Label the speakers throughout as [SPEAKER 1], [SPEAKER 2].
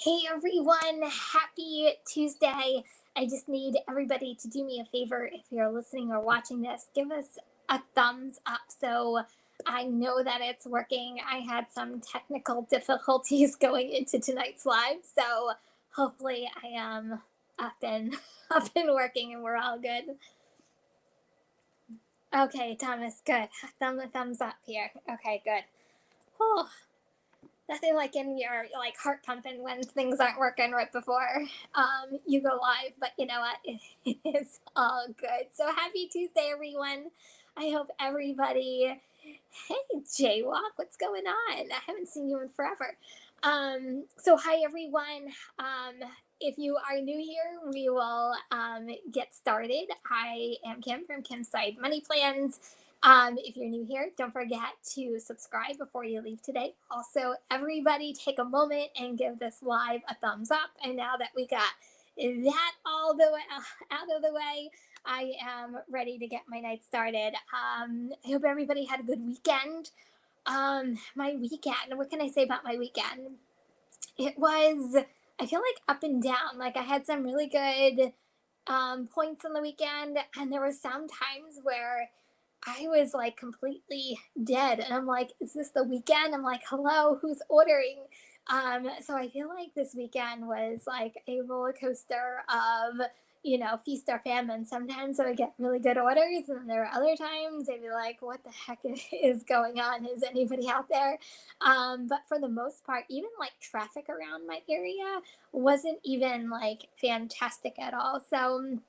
[SPEAKER 1] Hey everyone, happy Tuesday. I just need everybody to do me a favor if you're listening or watching this. Give us a thumbs up so I know that it's working. I had some technical difficulties going into tonight's live, so hopefully I am up and up and working and we're all good. Okay, Thomas, good. Thumbs up here. Okay, good. Oh, nothing like in your like heart pumping when things aren't working right before you go live. But you know what? It is all good. So happy Tuesday, everyone. I hope everybody. Hey, Jaywalk, what's going on? I haven't seen you in forever. So hi everyone. If you are new here, we will get started. I am Kim from Kim's Side Money Plans. If you're new here, don't forget to subscribe before you leave today. Also, everybody take a moment and give this live a thumbs up. And now that we got that all the way out of the way, I am ready to get my night started. I hope everybody had a good weekend. My weekend, what can I say about my weekend? It was, I feel like up and down. Like I had some really good points on the weekend, and there were some times where I was like completely dead, and I'm like, is this the weekend? I'm like, hello, who's ordering? So I feel like this weekend was like a roller coaster of, feast or famine. Sometimes I would get really good orders, and there are other times I'd be like, what the heck is going on? Is anybody out there? But for the most part, even like traffic around my area wasn't even like fantastic at all. So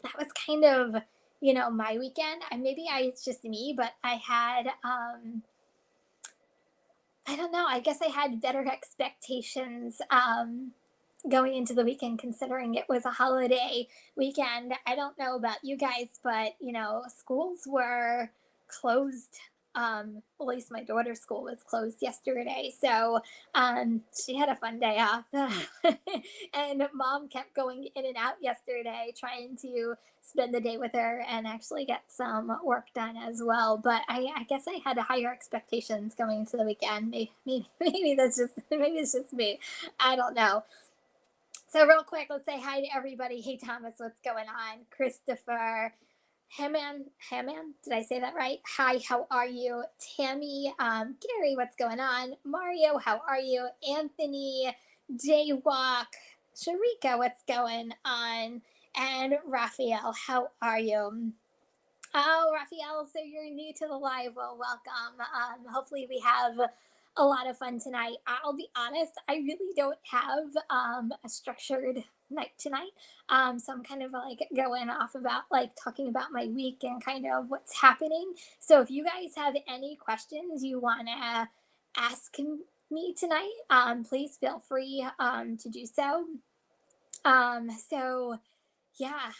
[SPEAKER 1] that was kind of, my weekend. And maybe it's just me, but I had, I don't know, I guess I had better expectations going into the weekend considering it was a holiday weekend. I don't know about you guys, but schools were closed. At least my daughter's school was closed yesterday, so she had a fun day off. And mom kept going in and out yesterday trying to spend the day with her and actually get some work done as well. But I guess I had higher expectations going into the weekend. Maybe that's just maybe it's just me. I don't know. So real quick, let's say hi to everybody. Hey Thomas, what's going on? Christopher, Hammond, did I say that right? Hi, how are you? Tammy, Gary, what's going on? Mario, how are you? Anthony, Jaywalk, Sharika, what's going on? And Raphael, how are you? Oh, Raphael, so you're new to the live. Well, welcome. Hopefully, we have a lot of fun tonight. I'll be honest, I really don't have a structured night tonight. So I'm kind of like going off about like talking about my week and kind of what's happening. So if you guys have any questions you want to ask me tonight, please feel free to do so. So yeah.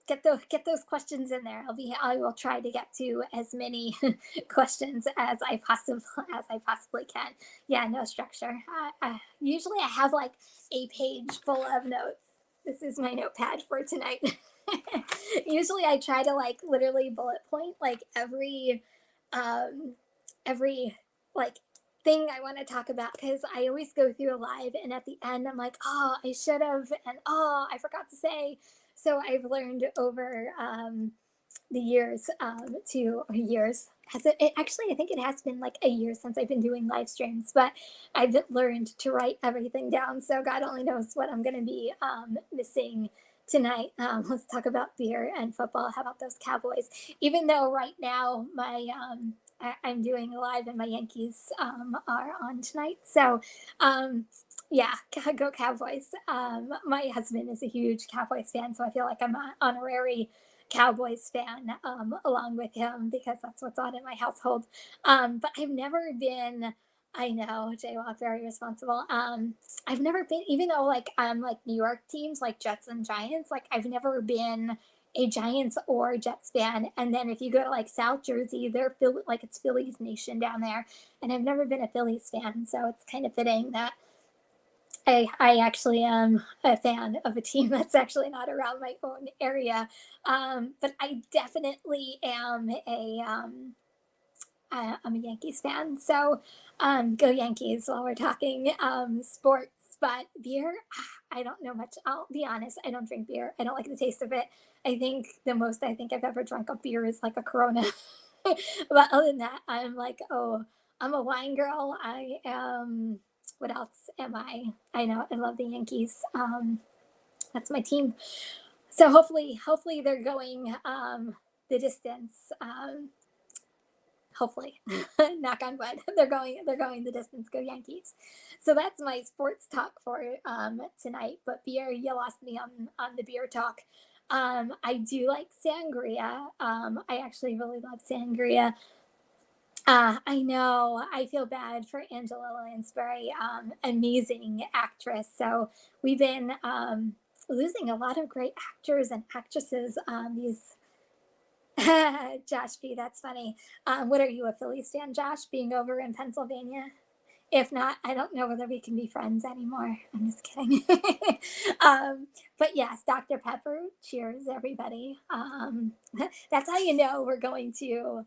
[SPEAKER 1] Get those questions in there. I will try to get to as many questions as I possibly can. Yeah, no structure. Usually I have like a page full of notes. This is my notepad for tonight. Usually I try to like literally bullet point like every like thing I want to talk about because I always go through a live and at the end I'm like, oh, I should have, and oh, I forgot to say. So I've learned over the years years. Has it actually? I think it has been like a year since I've been doing live streams, but I've learned to write everything down. So God only knows what I'm going to be missing tonight. Let's talk about beer and football. How about those Cowboys? Even though right now I'm doing a live and my Yankees are on tonight. So yeah, go Cowboys. My husband is a huge Cowboys fan, so I feel like I'm an honorary Cowboys fan along with him because that's what's on in my household. But I've never been. I know, Jaywalk, very responsible. I've never been, even though like like New York teams like Jets and Giants, like I've never been a Giants or Jets fan. And then if you go to like South Jersey, they're like it's Phillies Nation down there, and I've never been a Phillies fan, so it's kind of fitting that I actually am a fan of a team that's actually not around my own area. But I definitely am I'm a Yankees fan. So go Yankees while we're talking sports. But beer, I don't know much. I'll be honest, I don't drink beer. I don't like the taste of it. I think the most I think I've ever drunk of beer is like a Corona. But other than that, I'm like, oh, I'm a wine girl. I am, what else am I? I know, I love the Yankees. That's my team. So hopefully they're going the distance. Hopefully, knock on wood, they're going the distance. Go Yankees. So that's my sports talk for tonight. But beer, you lost me on the beer talk. I do like sangria. I actually really love sangria. I know. I feel bad for Angela Lansbury, amazing actress. So we've been losing a lot of great actors and actresses. These Josh B, that's funny. What are you, a Phillies fan, Josh, being over in Pennsylvania? If not, I don't know whether we can be friends anymore. I'm just kidding. But yes, Dr. Pepper, cheers, everybody. That's how you know we're going to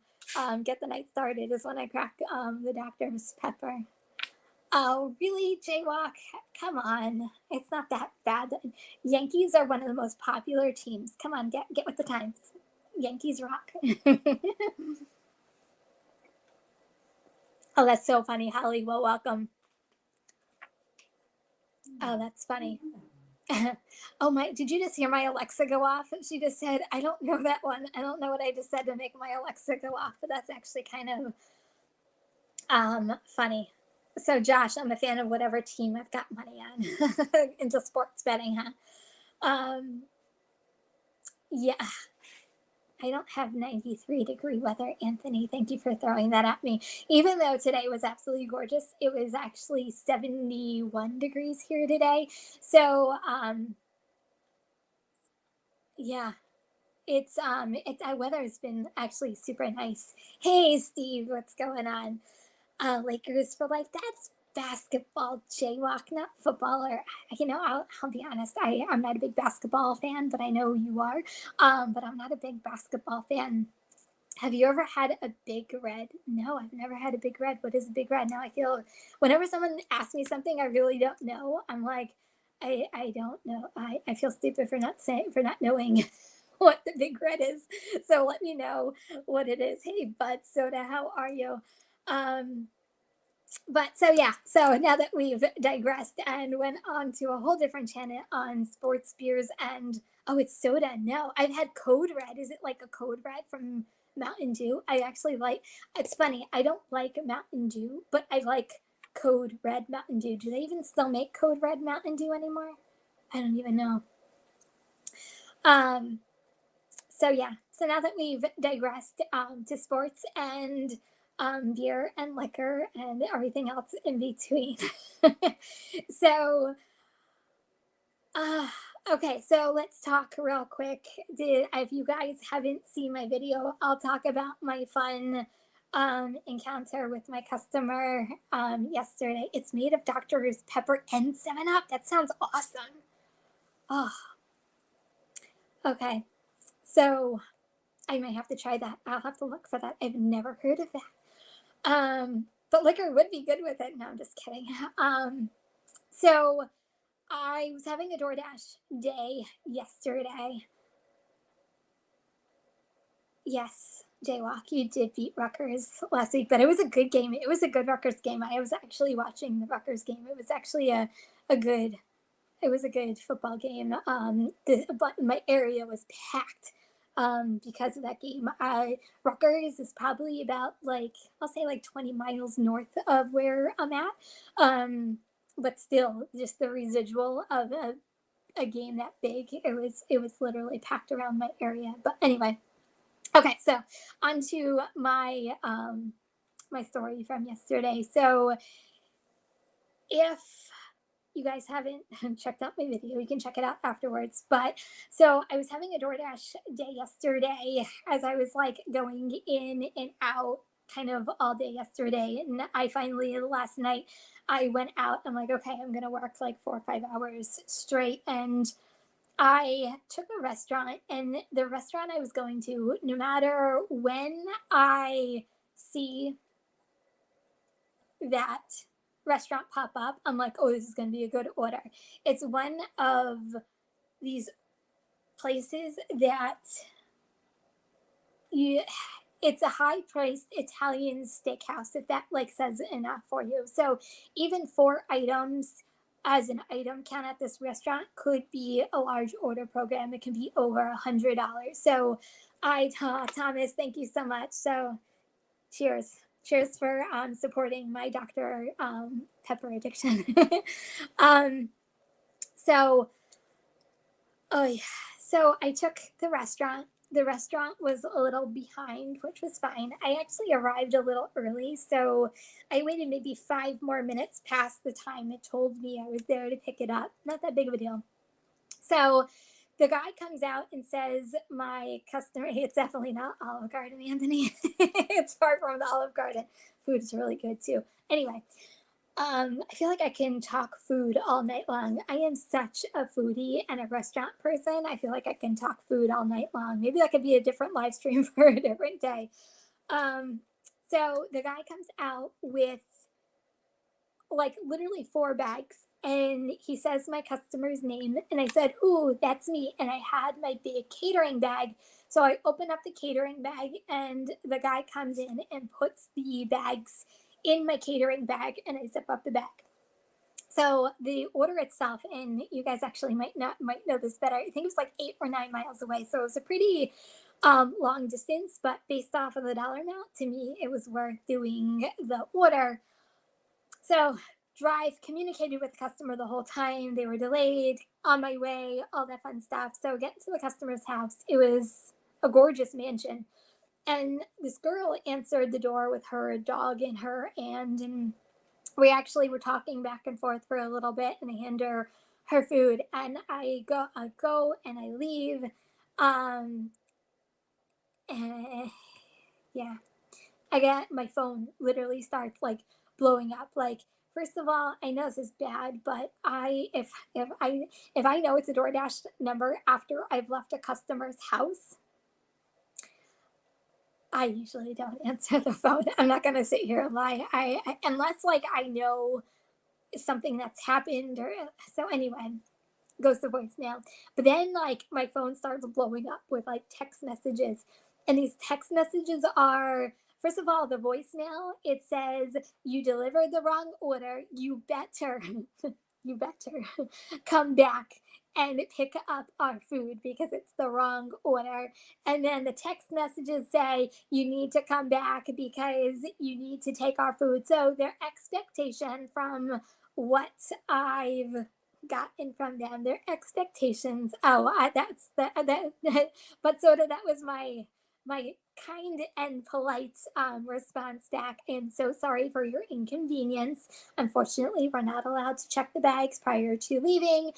[SPEAKER 1] get the night started, is when I crack the Doctor's Pepper. Oh, really, Jaywalk? Come on. It's not that bad. Yankees are one of the most popular teams. Come on, get with the times. Yankees rock. Oh, that's so funny, Holly. Well, welcome. Oh, that's funny. Oh my, did you just hear my Alexa go off? She just said, I don't know that one. I don't know what I just said to make my Alexa go off, but that's actually kind of funny. So Josh, I'm a fan of whatever team I've got money on. Into sports betting, huh? Yeah. I don't have 93-degree weather, Anthony. Thank you for throwing that at me. Even though today was absolutely gorgeous, it was actually 71 degrees here today. So, yeah, it's weather has been actually super nice. Hey, Steve, what's going on? Lakers for life. That's basketball, Jaywalk, not football. Or I'll be honest. I'm not a big basketball fan, but I know you are. But I'm not a big basketball fan. Have you ever had a big red? No, I've never had a big red. What is a big red? Now I feel whenever someone asks me something I really don't know, I'm like, I don't know. I feel stupid for not knowing what the big red is. So let me know what it is. Hey, Bud Soda, how are you? Um, but so yeah, so now that we've digressed and went on to a whole different channel on sports beers and oh, it's soda. No, I've had Code Red. Is it like a Code Red from Mountain Dew? I actually like. It's funny. I don't like Mountain Dew, but I like Code Red Mountain Dew. Do they even still make Code Red Mountain Dew anymore? I don't even know. Um, so yeah, so now that we've digressed to sports and beer and liquor and everything else in between. So, uh, okay, so let's talk real quick. If you guys haven't seen my video, I'll talk about my fun encounter with my customer yesterday. It's made of Dr. Pepper and 7-Up. That sounds awesome. Oh, okay. So I might have to try that. I'll have to look for that. I've never heard of that. But liquor would be good with it. No, I'm just kidding. So I was having a Doordash day yesterday. Yes, Jaywalk, you did beat Rutgers last week, but it was a good game. It was a good Rutgers game. I was actually watching the Rutgers game. It was actually a good it was a good football game. But my area was packed because of that game. Rutgers is probably about I'll say 20 miles north of where I'm at. But still, just the residual of a game that big, it was literally packed around my area. But anyway, okay, so on to my my story from yesterday. So if you guys haven't checked out my video, you can check it out afterwards. But so I was having a DoorDash day yesterday as I was going in and out kind of all day yesterday. And I finally, last night, I went out. I'm like, okay, I'm going to work 4 or 5 hours straight. And I took a restaurant, and the restaurant I was going to, no matter when I see that restaurant pop up, I'm like, oh, this is going to be a good order. It's one of these places that you it's a high priced Italian steakhouse, if that like says enough for you. So even 4 items as an item count at this restaurant could be a large order program. It can be over $100. So Thomas, thank you so much. So cheers. Cheers for supporting my Dr. Pepper addiction. um, so Oh yeah. So I took the restaurant. The restaurant was a little behind, which was fine. I actually arrived a little early, so I waited maybe 5 more minutes past the time it told me I was there to pick it up. Not that big of a deal. So the guy comes out and says, my customer, it's definitely not Olive Garden, Anthony. It's far from the Olive Garden. Food is really good too. Anyway, I feel like I can talk food all night long. I am such a foodie and a restaurant person. I feel like I can talk food all night long. Maybe that could be a different live stream for a different day. Um, so the guy comes out with like literally 4 bags and he says my customer's name and I said, ooh, that's me. And I had my big catering bag. So I open up the catering bag and the guy comes in and puts the bags in my catering bag and I zip up the bag. So the order itself, and you guys actually might know this better. I think it was like 8 or 9 miles away. So it was a pretty long distance, but based off of the dollar amount, to me, it was worth doing the order. So drive, communicated with the customer the whole time. They were delayed, on my way, all that fun stuff. So getting to the customer's house, it was a gorgeous mansion. And this girl answered the door with her dog in her hand. And we actually were talking back and forth for a little bit and I hand her food and I go and I leave. Um, and yeah, I get my phone literally starts like blowing up. Like, first of all, I know this is bad, but if I know it's a DoorDash number after I've left a customer's house, I usually don't answer the phone. I'm not gonna sit here and lie. I unless like I know something that's happened or so anyway, goes to voicemail. But then like my phone starts blowing up with like text messages. And these text messages are, first of all, the voicemail, it says, you delivered the wrong order. You better, you better come back and pick up our food because it's the wrong order. And then the text messages say, you need to come back because you need to take our food. So their expectation from what I've gotten from them, their expectations. Oh, that's that. But sort of that was my kind and polite response back. I am so sorry for your inconvenience. Unfortunately, we're not allowed to check the bags prior to leaving.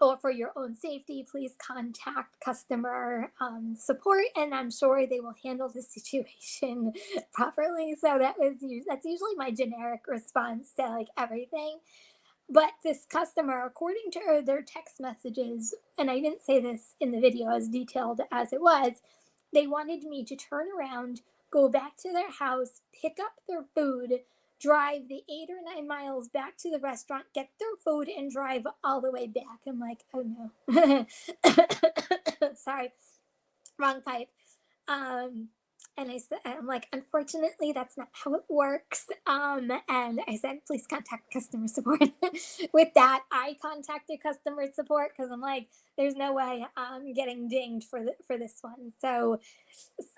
[SPEAKER 1] Or for your own safety, please contact customer support, and I'm sure they will handle the situation properly. So that's usually my generic response to like everything. But this customer, according to their text messages, and I didn't say this in the video as detailed as it was, they wanted me to turn around, go back to their house, pick up their food, drive the 8 or 9 miles back to the restaurant, get their food, and drive all the way back. I'm like, oh no. Sorry, wrong pipe. Um, and I'm like, unfortunately, that's not how it works. And I said, please contact customer support. With that, I contacted customer support because I'm like, there's no way I'm getting dinged for this one. So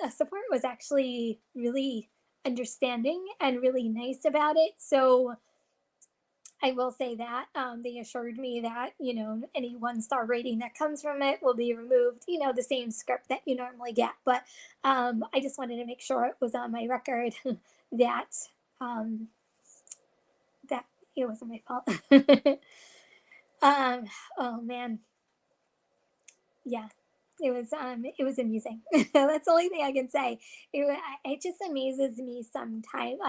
[SPEAKER 1] support was actually really understanding and really nice about it. So I will say that they assured me that, any 1-star rating that comes from it will be removed, the same script that you normally get. But I just wanted to make sure it was on my record that um, that it wasn't my fault. um, oh man, yeah. it was amusing. That's the only thing I can say. It just amazes me sometimes.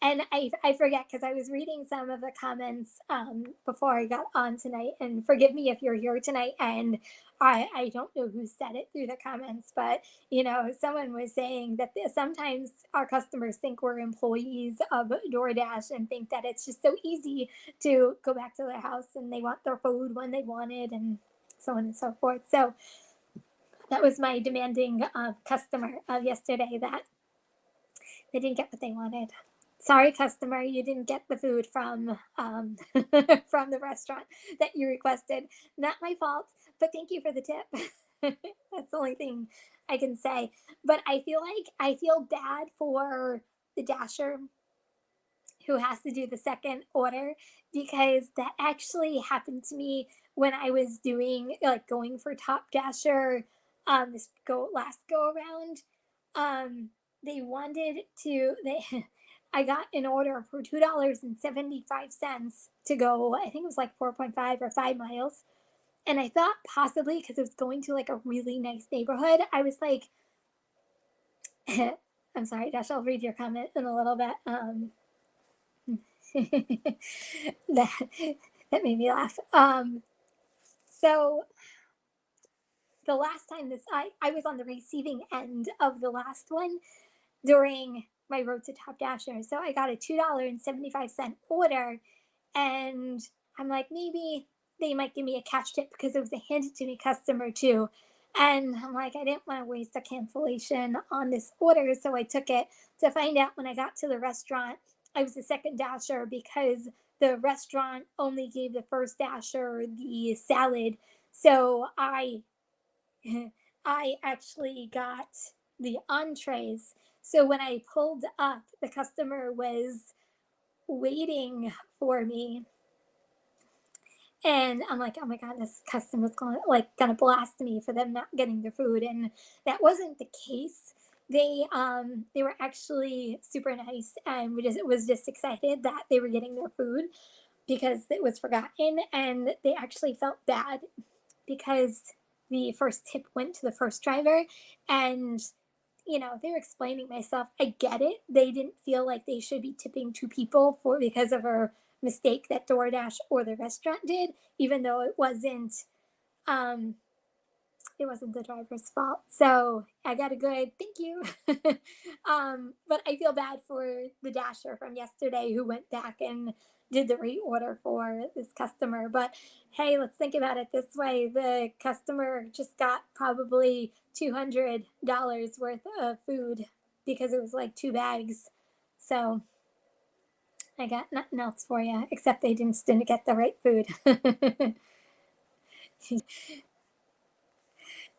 [SPEAKER 1] I forget because I was reading some of the comments before I got on tonight, and forgive me if you're here tonight and I don't know who said it through the comments, but someone was saying that sometimes our customers think we're employees of DoorDash and think that it's just so easy to go back to their house and they want their food when they want it and so on and so forth. So that was my demanding customer of yesterday, that they didn't get what they wanted. Sorry, customer, you didn't get the food from from the restaurant that you requested. Not my fault, but thank you for the tip. That's the only thing I can say. But I feel bad for the dasher who has to do the second order, because that actually happened to me when I was doing like going for Top Dasher this last go around. They wanted to they I got an order for $2.75 to go, I think it was like 4.5 or 5 miles. And I thought possibly because it was going to like a really nice neighborhood, I was like, I'm sorry, Dash, I'll read your comment in a little bit. that that made me laugh. So the last time I was on the receiving end of the last one during my Road to Top Dasher. So I got a $2.75 order, and I'm like, maybe they might give me a cash tip because it was a handed to me customer too. And I'm like, I didn't want to waste a cancellation on this order, so I took it, to find out when I got to the restaurant I was the second dasher because the restaurant only gave the first dasher the salad. So I actually got the entrees. So when I pulled up, the customer was waiting for me, and I'm like, oh my god, this customer's gonna blast me for them not getting their food, and that wasn't the case. They were actually super nice, and was just excited that they were getting their food because it was forgotten, and they actually felt bad because the first tip went to the first driver, and they were explaining myself. I get it. They didn't feel like they should be tipping two people for because of a mistake that DoorDash or the restaurant did, even though um it wasn't the driver's fault. So I got a good thank you. But I feel bad for the dasher from yesterday who went back and did the reorder for this customer. But hey, let's think about it this way. The customer just got probably $200 worth of food because it was like 2 bags. So I got nothing else for you except they didn't get the right food.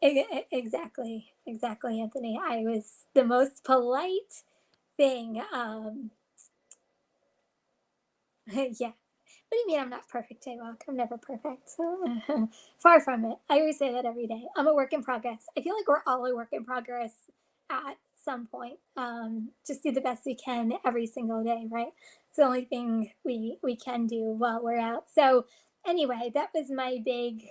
[SPEAKER 1] Exactly, Anthony. I was the most polite thing. Yeah. What do you mean I'm not perfect, Jaywalk? I'm never perfect. Far from it. I always say that every day. I'm a work in progress. I feel like we're all a work in progress at some point. Just do the best we can every single day, right? It's the only thing we can do while we're out. So anyway, that was my big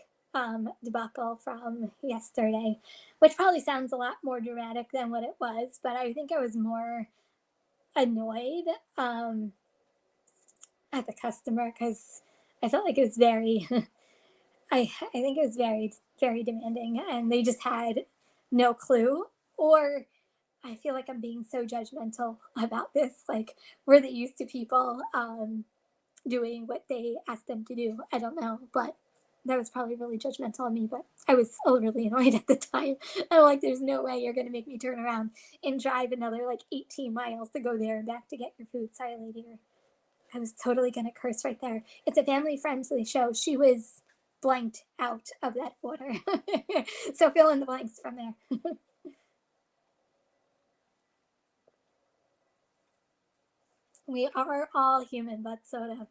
[SPEAKER 1] debacle from yesterday, which probably sounds a lot more dramatic than what it was, but I think I was more annoyed. At the customer because I felt like it was very I think it was very demanding, and they just had no clue. Or I feel like I'm being so judgmental about this, like were they used to people doing what they asked them to do? I don't know, but that was probably really judgmental of me, but I was really annoyed at the time. I'm like, there's no way you're going to make me turn around and drive another like 18 miles to go there and back to get your food. Sorry, lady. I was totally going to curse right there. It's a family friendly show. She was blanked out of that order. So fill in the blanks from there. We are all human, but soda.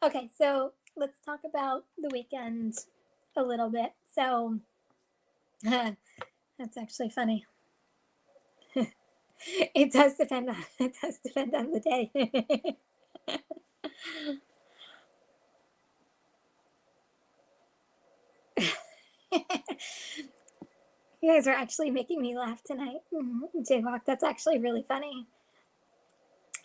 [SPEAKER 1] Okay, so let's talk about the weekend a little bit. So that's actually funny. It does depend on the day. You guys are actually making me laugh tonight. Jaywalk, that's actually really funny.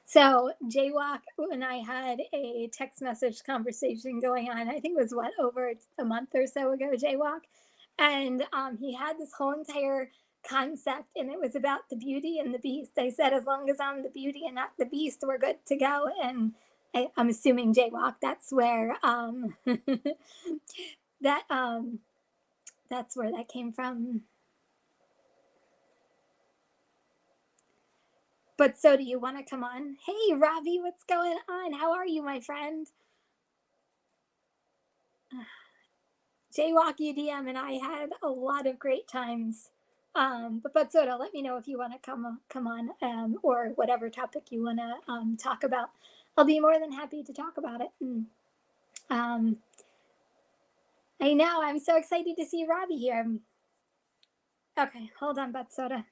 [SPEAKER 1] So Jaywalk and I had a text message conversation going on. I think it was over a month or so ago, Jaywalk. And he had this whole entire concept, and it was about the Beauty and the Beast. I said, as long as I'm the Beauty and not the Beast, we're good to go. And I'm assuming Jaywalk, that's where that that's where that came from. But so, do you want to come on? Hey, Robbie, what's going on? How are you, my friend? Jaywalk UDM and I had a lot of great times. But Soda, let me know if you want to come on, or whatever topic you want to talk about. I'll be more than happy to talk about it. I know, I'm so excited to see Robbie here. Okay, hold on, But Soda.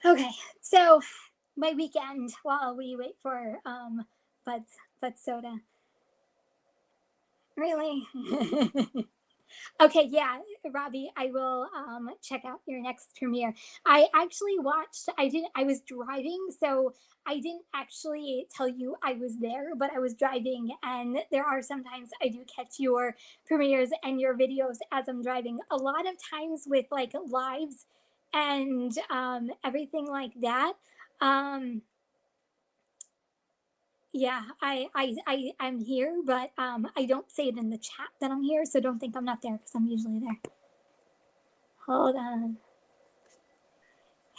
[SPEAKER 1] Okay, so my weekend while we wait for But Soda. Really? Okay, yeah, Robbie, I will check out your next premiere. I actually watched, I was driving, so I didn't actually tell you I was there, but I was driving, and there are sometimes I do catch your premieres and your videos as I'm driving. A lot of times with like lives and everything like that. Yeah, I'm here, but I don't say it in the chat that I'm here, so don't think I'm not there because I'm usually there. Hold on.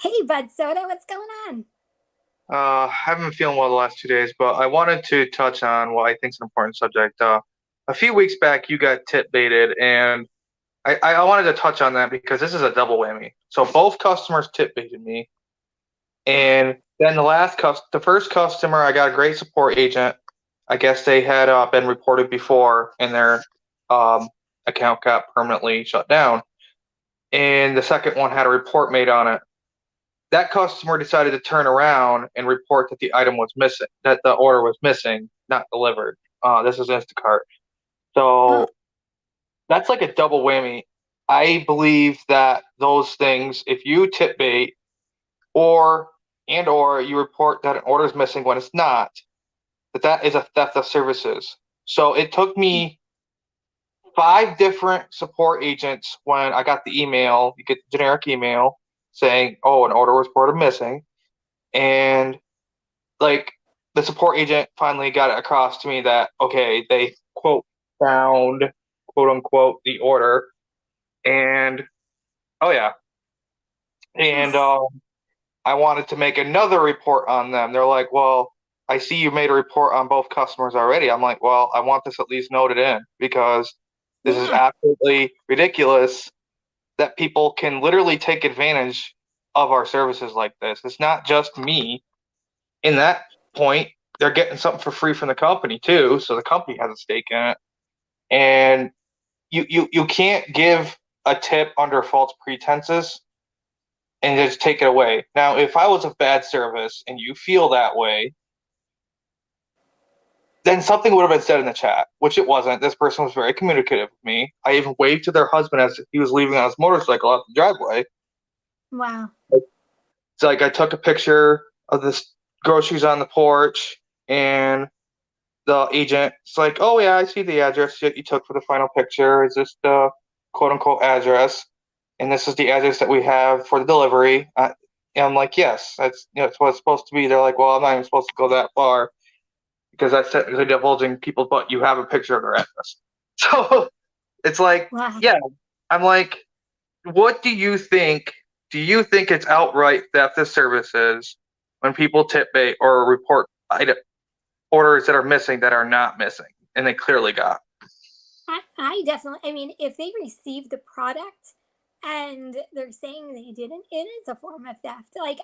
[SPEAKER 1] Hey, Bud Soda, what's going on?
[SPEAKER 2] Haven't been feeling well the last 2 days, but I wanted to touch on what I think is an important subject. A few weeks back, you got tip baited, and I wanted to touch on that because this is a double whammy. So both customers tip baited me, and then the first customer, I got a great support agent. I guess they had been reported before, and their account got permanently shut down. And the second one had a report made on it. That customer decided to turn around and report that the item was missing, that the order was missing, not delivered. This is Instacart.
[SPEAKER 1] Oh,
[SPEAKER 2] So that's like a double whammy. I believe that those things, if you tip bait or you report that an order is missing when it's not, that is a theft of services. So it took me 5 different support agents when I got the email. You get the generic email saying, "Oh, an order was reported missing," and like the support agent finally got it across to me that okay, they quote found quote unquote the order, and oh yeah, and I wanted to make another report on them. They're like, well, I see you made a report on both customers already. I'm like, well, I want this at least noted in because this is
[SPEAKER 1] yeah.
[SPEAKER 2] absolutely ridiculous that people can literally take advantage of our services like this. It's not just me. In that point, they're getting something for free from the company too, so the company has a stake in it. And you can't give a tip under false pretenses and just take it away. Now, if I was a bad service and you feel that way, then something would have been said in the chat, which it wasn't. This person was very communicative with me. I even waved to their husband as he was leaving on his motorcycle out the driveway.
[SPEAKER 1] Wow.
[SPEAKER 2] It's like I took a picture of this groceries on the porch, and the agent's like, "Oh yeah, I see the address that you took for the final picture. Is this the quote unquote address? And this is the address that we have for the delivery." And I'm like, "Yes, that's what it's supposed to be." They're like, "Well, I'm not even supposed to go that far because that's technically divulging people, but you have a picture of their address." So it's like,
[SPEAKER 1] Wow.
[SPEAKER 2] yeah, I'm like, what do you think? Do you think it's outright theft of services when people tip bait or report orders that are missing that are not missing and they clearly got?
[SPEAKER 1] I definitely, I mean, if they received the product and they're saying they didn't, it is a form of theft. Like,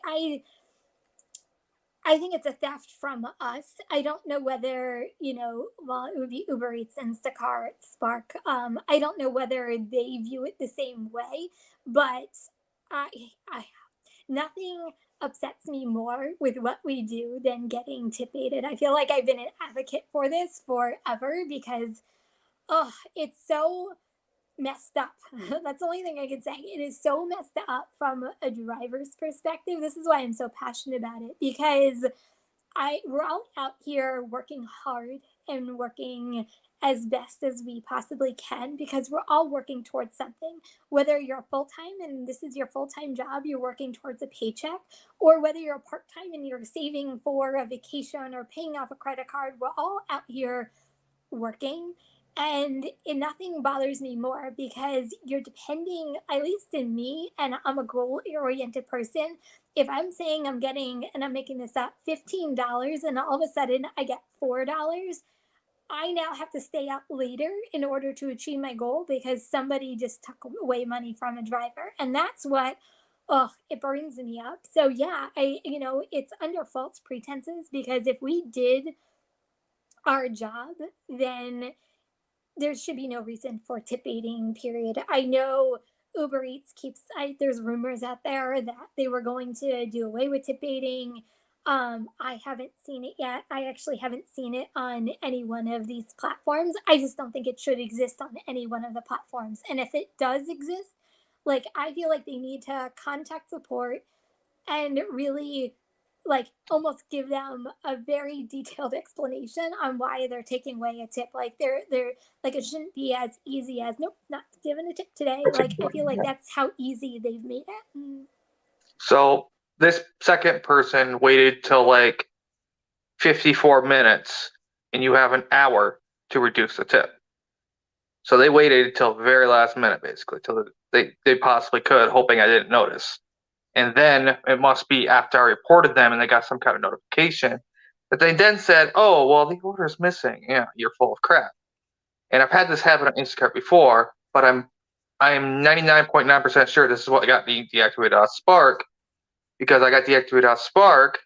[SPEAKER 1] I think it's a theft from us. I don't know whether, well, it would be Uber Eats, Instacart, Spark. I don't know whether they view it the same way, but I, I, nothing upsets me more with what we do than getting tip baited. I feel like I've been an advocate for this forever because, oh, it's so messed up. That's the only thing I can say. It is so messed up from a driver's perspective. This is why I'm so passionate about it because we're all out here working hard and working as best as we possibly can because we're all working towards something. Whether you're full time and this is your full time job, you're working towards a paycheck, or whether you're part time and you're saving for a vacation or paying off a credit card, we're all out here working. And nothing bothers me more because you're depending, at least in me, and I'm a goal oriented person. If I'm saying I'm getting, and I'm making this up, $15, and all of a sudden I get $4, I now have to stay up later in order to achieve my goal because somebody just took away money from a driver. And that's what, oh, it burns me up. So yeah, it's under false pretenses because if we did our job, then there should be no reason for tip baiting, period. I know Uber Eats there's rumors out there that they were going to do away with tip baiting. I haven't seen it yet. I actually haven't seen it on any one of these platforms. I just don't think it should exist on any one of the platforms. And if it does exist, like, I feel like they need to contact support and really, like, almost give them a very detailed explanation on why they're taking away a tip. Like, they're like, it shouldn't be as easy as, nope, not giving a tip today. Like, I feel like that's how easy they've made it.
[SPEAKER 2] So this second person waited till like 54 minutes, and you have an hour to reduce the tip. So they waited until the very last minute, basically, till they possibly could, hoping I didn't notice. And then it must be after I reported them and they got some kind of notification that they then said, "Oh, well, the order is missing. Yeah, you're full of crap." And I've had this happen on Instacart before, but I'm 99.9% sure this is what got me deactivated on Spark because I got deactivated on Spark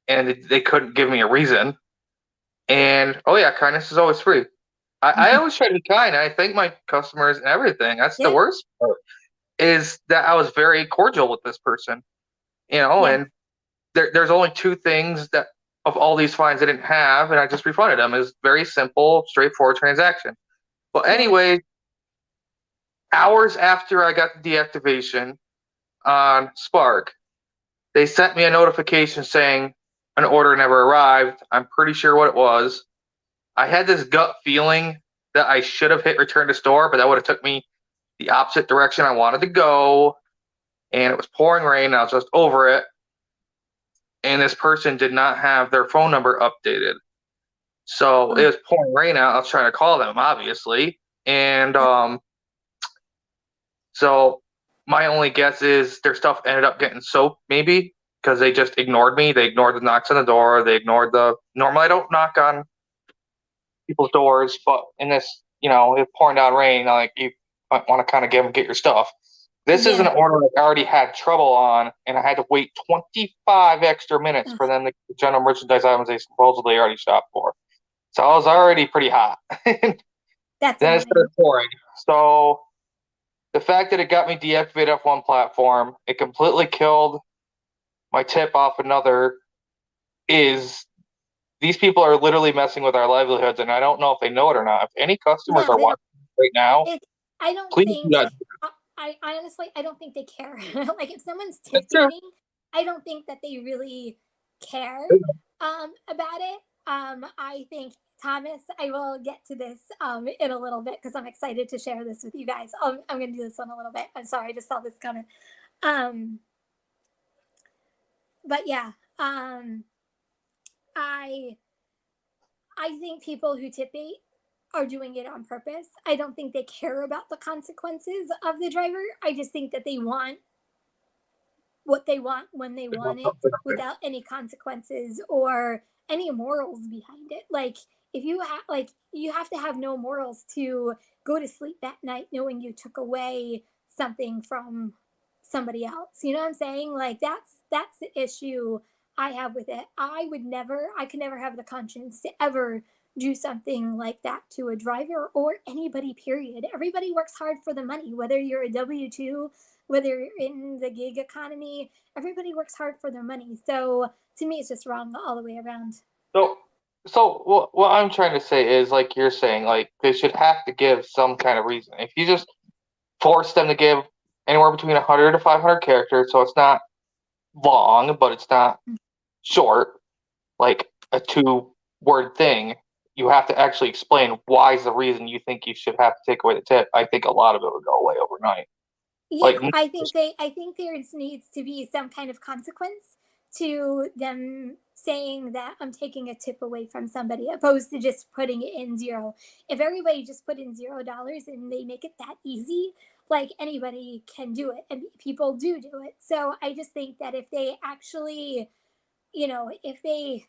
[SPEAKER 2] and they couldn't give me a reason. And oh yeah, kindness is always free. I always try to be kind. I thank my customers and everything. That's the
[SPEAKER 1] Yeah,
[SPEAKER 2] worst part is that I was very cordial with this person,
[SPEAKER 1] yeah,
[SPEAKER 2] and there's only two things that of all these fines I didn't have, and I just refunded them. It's very simple, straightforward transaction. But
[SPEAKER 1] yeah.
[SPEAKER 2] anyway, hours after I got the deactivation on Spark, they sent me a notification saying an order never arrived. I'm pretty sure what it was. I had this gut feeling that I should have hit return to store, but that would have took me the opposite direction I wanted to go. And it was pouring rain. And I was just over it. And this person did not have their phone number updated. So it
[SPEAKER 1] Oh,
[SPEAKER 2] was pouring rain out. I was trying to call them, obviously. And
[SPEAKER 1] yeah.
[SPEAKER 2] so my only guess is their stuff ended up getting soaked, maybe, because they just ignored me. They ignored the knocks on the door. They ignored the. Normally, I don't knock on people's doors, but in this, it's pouring down rain. Like, you might want to kind of get your stuff. This is an
[SPEAKER 1] Yeah.
[SPEAKER 2] order I already had trouble on, and I had to wait 25 extra minutes
[SPEAKER 1] Ugh,
[SPEAKER 2] for them to get the general merchandise items they supposedly already shopped for. So I was already pretty hot. Then
[SPEAKER 1] that's
[SPEAKER 2] it started
[SPEAKER 1] annoying.
[SPEAKER 2] pouring. So the fact that it got me deactivated off one platform, it completely killed my tip off another. Is these people are literally messing with our livelihoods, and I don't know if they know it or not. If any customers
[SPEAKER 1] No,
[SPEAKER 2] are
[SPEAKER 1] they don't.
[SPEAKER 2] watching right now,
[SPEAKER 1] It, I don't
[SPEAKER 2] please do
[SPEAKER 1] think.
[SPEAKER 2] not.
[SPEAKER 1] I honestly, I don't think they care. Like, if someone's tip
[SPEAKER 2] That's true.
[SPEAKER 1] baiting, I don't think that they really care about it. I think, Thomas, I will get to this in a little bit because I'm excited to share this with you guys. I'm going to do this in a little bit. I'm sorry, I just saw this coming. Um, but yeah, I I think people who tip bait are doing it on purpose. I don't think they care about the consequences of the driver. I just think that they want what they want when they want it without any consequences or any morals behind it. Like, if you have, like, you have to have no morals to go to sleep that night knowing you took away something from somebody else. You know what I'm saying? Like, that's the issue I have with it. I could never have the conscience to ever do something like that to a driver or anybody, period. Everybody works hard for the money, whether you're a W 2, whether you're in the gig economy, everybody works hard for their money. So to me, it's just wrong all the way around.
[SPEAKER 2] So, so what I'm trying to say is, like you're saying, like they should have to give some kind of reason. If you just force them to give anywhere between 100 to 500 characters, so it's not long, but it's not short, like a 2 word thing, you have to actually explain why is the reason you think you should have to take away the tip. I think a lot of it would go away overnight.
[SPEAKER 1] Yeah,
[SPEAKER 2] Like,
[SPEAKER 1] I think there needs to be some kind of consequence to them saying that I'm taking a tip away from somebody, opposed to just putting it in zero. If everybody just put in $0 and they make it that easy, like anybody can do it, and people do it. So I just think that if they actually, if they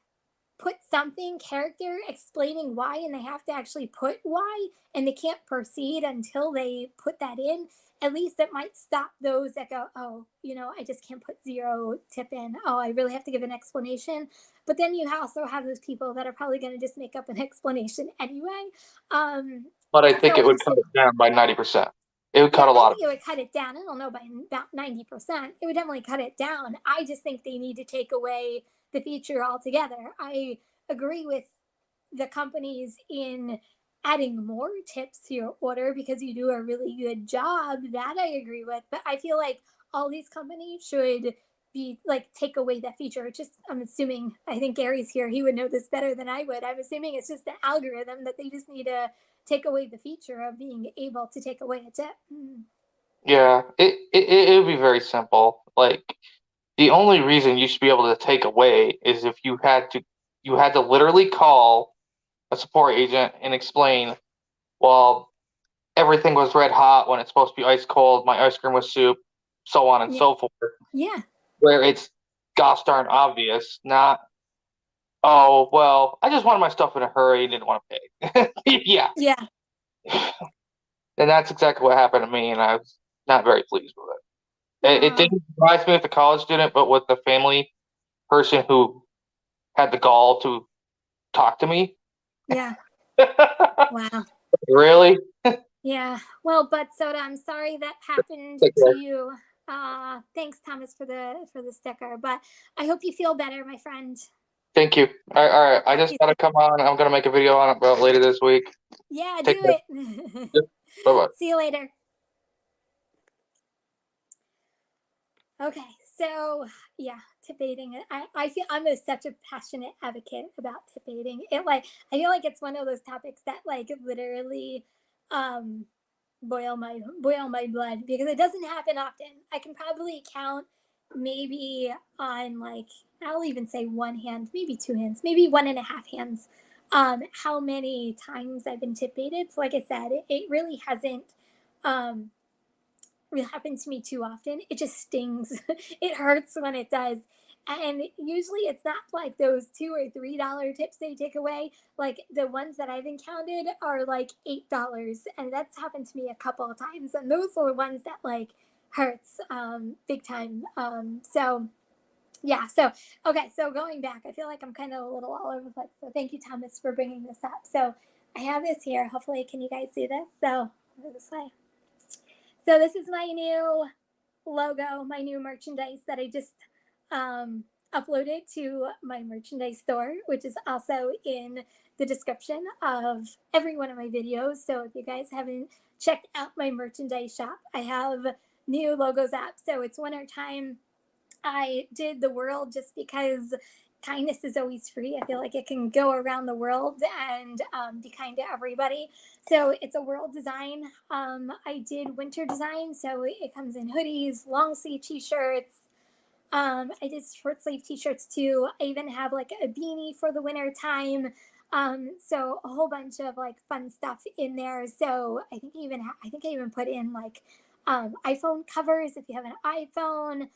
[SPEAKER 1] put something character explaining why, and they have to actually put why, and they can't proceed until they put that in, at least it might stop those that go, oh, I just can't put zero tip in, oh, I really have to give an explanation. But then you also have those people that are probably going to just make up an explanation anyway.
[SPEAKER 2] but I
[SPEAKER 1] So
[SPEAKER 2] think it
[SPEAKER 1] I
[SPEAKER 2] would
[SPEAKER 1] just
[SPEAKER 2] cut
[SPEAKER 1] think,
[SPEAKER 2] it down by 90%. It would
[SPEAKER 1] yeah,
[SPEAKER 2] cut a
[SPEAKER 1] I
[SPEAKER 2] lot of
[SPEAKER 1] think it would cut it down. I don't know, by about 90%. It would definitely cut it down. I just think they need to take away the feature altogether. I agree with the companies in adding more tips to your order because you do a really good job. That I agree with. But I feel like all these companies should be like take away that feature. It's just, I'm assuming, I think Gary's here, he would know this better than I would. I'm assuming it's just the algorithm that they just need to take away the feature of being able to take away a tip.
[SPEAKER 2] Yeah, it would be very simple. Like the only reason you should be able to take away is if you had to literally call a support agent and explain, well, everything was red hot when it's supposed to be ice cold, my ice cream was soup, so on and
[SPEAKER 1] Yeah.
[SPEAKER 2] so forth.
[SPEAKER 1] Yeah.
[SPEAKER 2] Where it's gosh darn obvious, not, oh, well, I just wanted my stuff in a hurry and didn't want to pay. Yeah.
[SPEAKER 1] Yeah.
[SPEAKER 2] And that's exactly what happened to me, and I was not very pleased with it. It
[SPEAKER 1] Uh,
[SPEAKER 2] didn't surprise me with the college student, but with the family person who had the gall to talk to me.
[SPEAKER 1] yeah. Wow.
[SPEAKER 2] Really?
[SPEAKER 1] Yeah. Well, but Soda, I'm sorry that happened
[SPEAKER 2] Take
[SPEAKER 1] to
[SPEAKER 2] care.
[SPEAKER 1] you. Thanks, Thomas, for the sticker. But I hope you feel better, my friend.
[SPEAKER 2] Thank you. All right.
[SPEAKER 1] I'll
[SPEAKER 2] I
[SPEAKER 1] talk
[SPEAKER 2] just
[SPEAKER 1] to you
[SPEAKER 2] gotta
[SPEAKER 1] soon.
[SPEAKER 2] come on. I'm gonna make a video on it about later this week.
[SPEAKER 1] Yeah,
[SPEAKER 2] Take
[SPEAKER 1] do
[SPEAKER 2] care.
[SPEAKER 1] it.
[SPEAKER 2] Yep. Bye bye.
[SPEAKER 1] See you later. Okay, so yeah, debating. I feel I'm such a passionate advocate about debating. I feel like it's one of those topics that like literally um boil my blood because it doesn't happen often. I can probably count maybe on like, I'll even say one hand, maybe two hands, maybe one and a half hands, how many times I've been tip baited. So like I said, it really hasn't um happened to me too often. It just stings. It hurts when it does. And usually it's not like those $2 or $3 tips they take away. Like the ones that I've encountered are like $8. And that's happened to me a couple of times. And those are the ones that like hurts big time. So yeah, so okay, so going back, I feel like I'm kind of a little all over the place. So thank you, Thomas, for bringing this up. So I have this here. Hopefully, can you guys see this? So this way. So this is my new logo, my new merchandise that I just uploaded to my merchandise store, which is also in the description of every one of my videos. So if you guys haven't checked out my merchandise shop, I have new logos up. So it's winter time. I did the world just because kindness is always free. I feel like it can go around the world and be kind to everybody. So it's a world design. I did winter design, so it comes in hoodies, long sleeve t-shirts. I did short sleeve t-shirts too. I even have like a beanie for the winter time. So a whole bunch of like fun stuff in there. So I think I even put in like iPhone covers if you have an iPhone.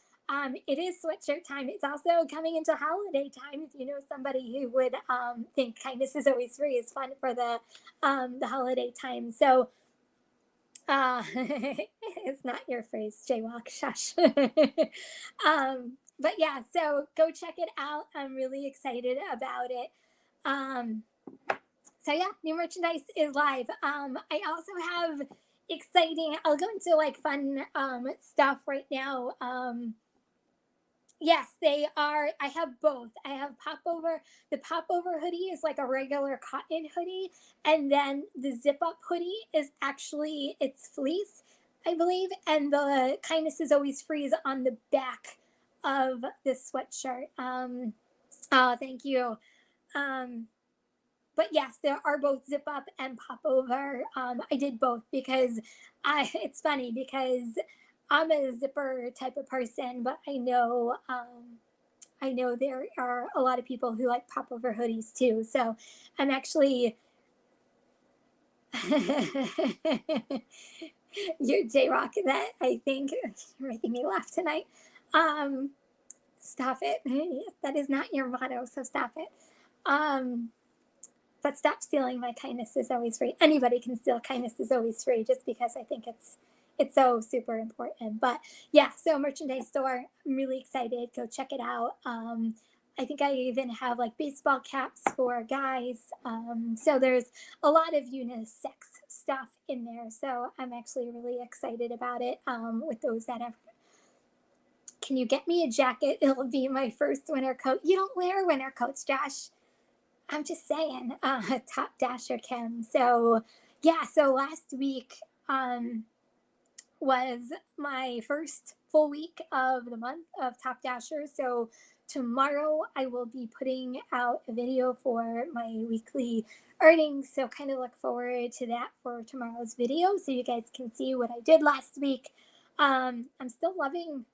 [SPEAKER 1] It is sweatshirt time. It's also coming into holiday time. If you know somebody who would think kindness is always free, is fun for the holiday time. So it's not your phrase, jaywalk. Shush. but yeah, so go check it out. I'm really excited about it. Um, so yeah, new merchandise is live. I also have exciting. I'll go into like fun stuff right now. Yes, they are. I have both. I have popover. The popover hoodie is like a regular cotton hoodie, and then the zip up hoodie is actually it's fleece, I believe, and the kindness is always free is on the back of this sweatshirt. Oh, thank you. Um, but yes, there are both zip up and pop over. I did both because it's funny because I'm a zipper type of person, but I know there are a lot of people who like pop over hoodies too. So I'm actually you're J Rock that I think you're making me laugh tonight. Um, Stop it. That is not your motto, so stop it. Um, but stop stealing my kindness is always free. Anybody can steal kindness is always free just because I think it's so super important. But yeah, so merchandise store, I'm really excited. Go check it out. I think I even have like baseball caps for guys. So there's a lot of unisex stuff in there. So I'm actually really excited about it with those that have. Can you get me a jacket? It'll be my first winter coat. You don't wear winter coats, Josh. I'm just saying, Top Dasher Kim. So, yeah, so last week was my first full week of the month of Top Dasher. So, tomorrow I will be putting out a video for my weekly earnings. So, kind of look forward to that for tomorrow's video so you guys can see what I did last week. I'm still loving,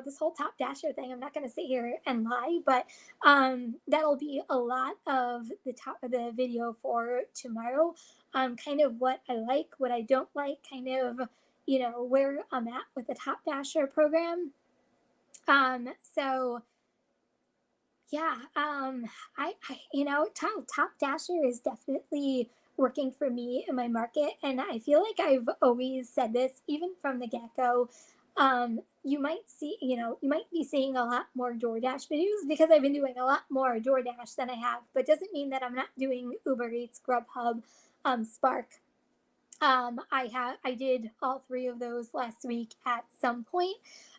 [SPEAKER 1] this whole Top Dasher thing. I'm not going to sit here and lie, but that'll be a lot of the top of the video for tomorrow. Kind of what I like, what I don't like, kind of, where I'm at with the Top Dasher program. So yeah, Top Dasher is definitely working for me in my market, and I feel like I've always said this, even from the get go. You might see, you might be seeing a lot more DoorDash videos because I've been doing a lot more DoorDash than I have, but doesn't mean that I'm not doing Uber Eats, Grubhub, Spark. I did all three of those last week at some point.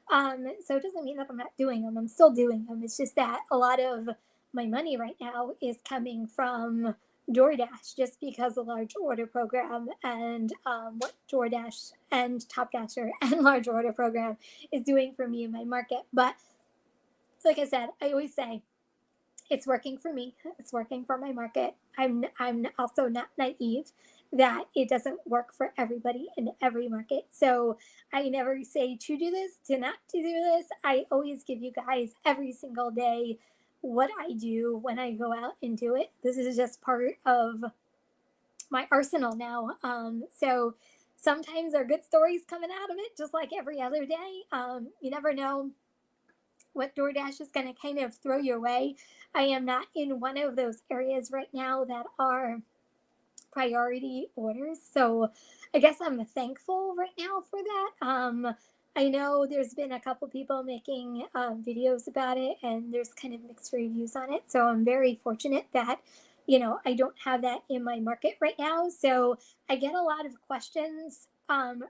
[SPEAKER 1] So it doesn't mean that I'm not doing them. I'm still doing them. It's just that a lot of my money right now is coming from DoorDash just because the large order program and what DoorDash and Top Dasher and large order program is doing for me in my market. But like I said, I always say it's working for me. It's working for my market. I'm also not naive that it doesn't work for everybody in every market. So I never say to do this, to not to do this. I always give you guys every single day what I do when I go out and do it. This is just part of my arsenal now. So sometimes there are good stories coming out of it, just like every other day. You never know what DoorDash is going to kind of throw your way. I am not in one of those areas right now that are priority orders. So I guess I'm thankful right now for that. I know there's been a couple people making videos about it, and there's kind of mixed reviews on it. So I'm very fortunate that, I don't have that in my market right now. So I get a lot of questions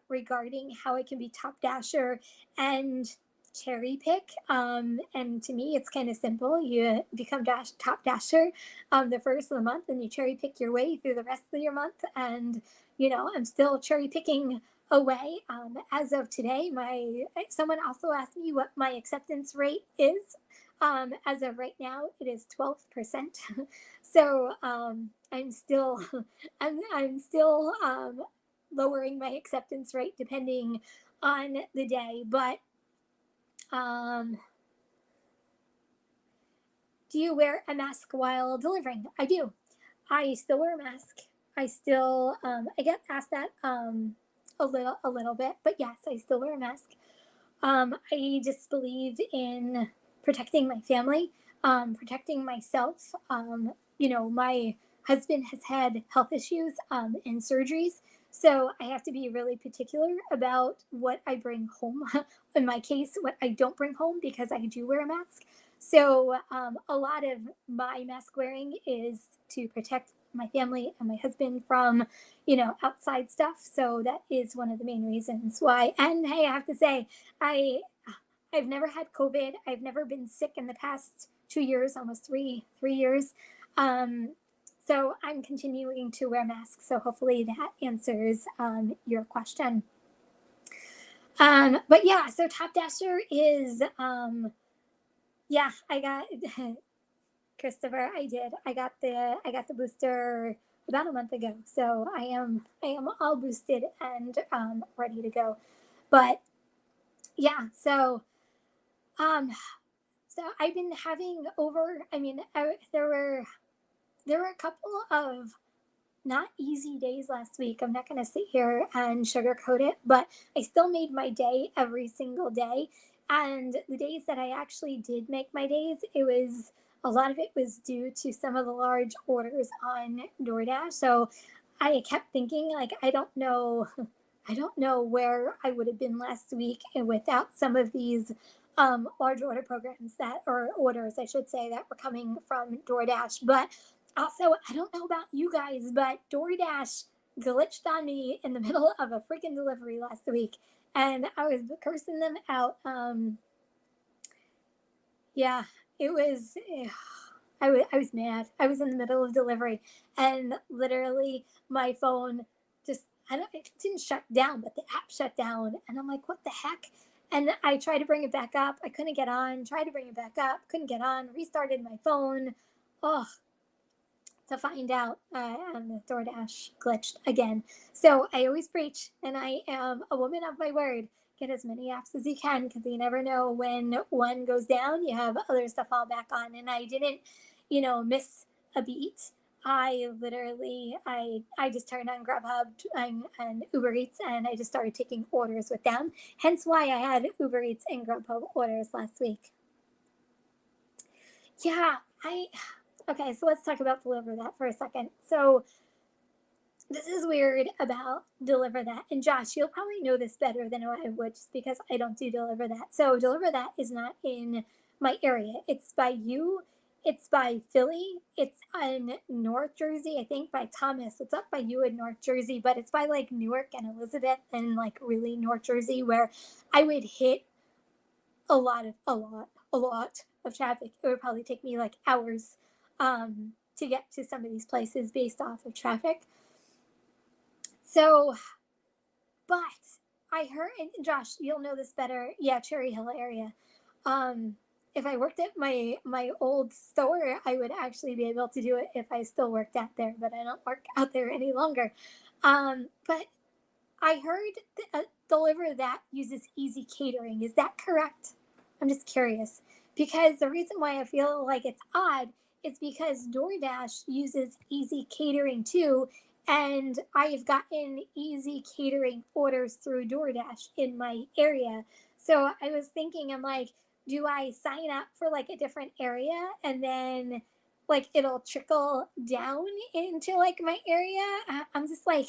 [SPEAKER 1] regarding how I can be Top Dasher and cherry pick. And to me, it's kind of simple. You become Top Dasher the first of the month, and you cherry pick your way through the rest of your month. And I'm still cherry picking away. As of today, my someone also asked me what my acceptance rate is. As of right now, it is 12%. So I'm still I'm still lowering my acceptance rate depending on the day, but um, do you wear a mask while delivering? I do. I still wear a mask. I still I get asked that a little bit, but yes, I still wear a mask. I just believe in protecting my family, protecting myself. My husband has had health issues and surgeries, So I have to be really particular about what I bring home. In my case, what I don't bring home, because I do wear a mask. So a lot of my mask wearing is to protect my family and my husband from, outside stuff. So that is one of the main reasons why. And hey, I have to say, I I've never had COVID. I've never been sick in the past 2 years, almost three years. Um, so I'm continuing to wear masks. So hopefully that answers your question. But yeah, so Top Dasher is yeah, I got Christopher. I got the booster about a month ago. So I am all boosted and ready to go. But yeah, um so I've been having over. I mean, there were a couple of not easy days last week. I'm not going to sit here and sugarcoat it, but I still made my day every single day. And the days that I actually did make my days, a lot of it was due to some of the large orders on Doordash. So I kept thinking, like, I don't know. I don't know where I would have been last week without some of these large order programs or orders, I should say, that were coming from DoorDash. But also, I don't know about you guys, but DoorDash glitched on me in the middle of a freaking delivery last week, and I was cursing them out. Yeah, it was. I was mad. I was in the middle of delivery, and literally my phone just it didn't shut down, but the app shut down, and I'm like, what the heck? And I tried to bring it back up. I couldn't get on. Tried to bring it back up. Couldn't get on. Restarted my phone. Oh, to find out the DoorDash glitched again. So I always preach, and I am a woman of my word. Get as many apps as you can, because you never know when one goes down, you have others to fall back on. And I didn't, miss a beat. I just turned on Grubhub and Uber Eats, and I just started taking orders with them. Hence why I had Uber Eats and Grubhub orders last week. Yeah, okay, so let's talk about Deliver That for a second. So this is weird about Deliver That. And Josh, you'll probably know this better than I would, just because I don't do Deliver That. So Deliver That is not in my area. It's by you. It's by Philly. It's in North Jersey, I think, by Thomas. It's up by you in North Jersey, but it's by like Newark and Elizabeth and like really North Jersey, where I would hit a lot of traffic. It would probably take me like hours to get to some of these places based off of traffic. So, but I heard, and Josh, you'll know this better. Yeah, Cherry Hill area. Um, if I worked at my old store, I would actually be able to do it if I still worked out there. But I don't work out there any longer. But I heard Deliver That uses Easy Catering. Is that correct? I'm just curious, because the reason why I feel like it's odd is because DoorDash uses Easy Catering too, and I have gotten Easy Catering orders through DoorDash in my area. So I was thinking, I'm like, do I sign up for like a different area, and then like it'll trickle down into like my area? I'm just like,